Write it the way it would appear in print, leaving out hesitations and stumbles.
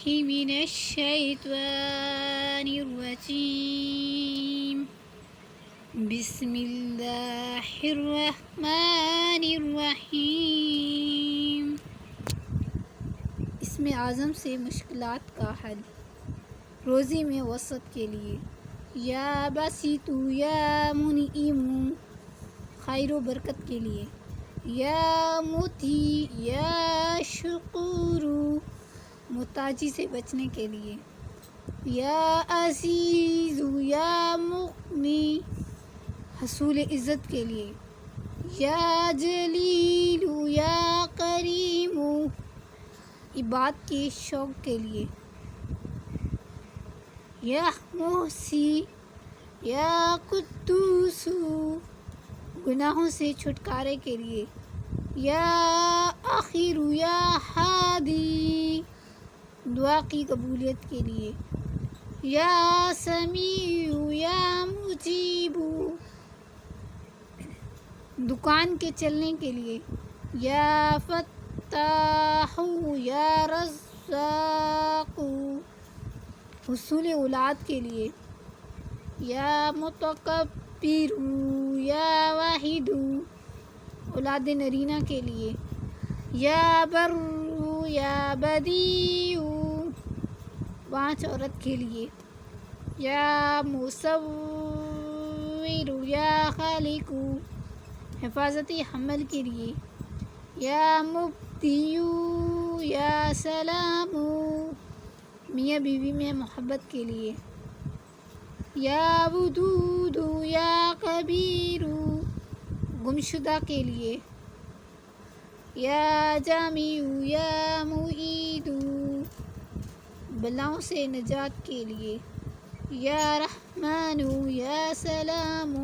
من الشيطان الرجيم بسم اللہ الرحمن الرحیم۔ اسم اعظم سے مشکلات کا حل۔ روزی میں وسط کے لیے یا باسطو یا منعم، خیر و برکت کے لیے یا موتی یا شکور، محتاجی سے بچنے کے لیے یا عزیز یا مغنی، حصول عزت کے لیے یا جلیل یا کریم، عباد کے شوق کے لیے یا محسی یا قدوس، گناہوں سے چھٹکارے کے لیے یا آخر یا ہادی، دعا کی قبولیت کے لیے یا سمیع یا مجیب، دکان کے چلنے کے لیے یا فتاح یا رزاق، حصول اولاد کے لیے یا متکبر یا واحد، اولاد نرینہ کے لیے یا بر یا بدیع، 5 عورت کے لیے یا مصور یا خالق، حفاظت حمل کے لیے یا مبدی یا سلام، میاں بیوی میں محبت کے لیے یا ودود یا کبیر، گمشدہ کے لیے یا جامع یا معید، بلاؤں سے نجات کے لیے یا رحمان یا سلام۔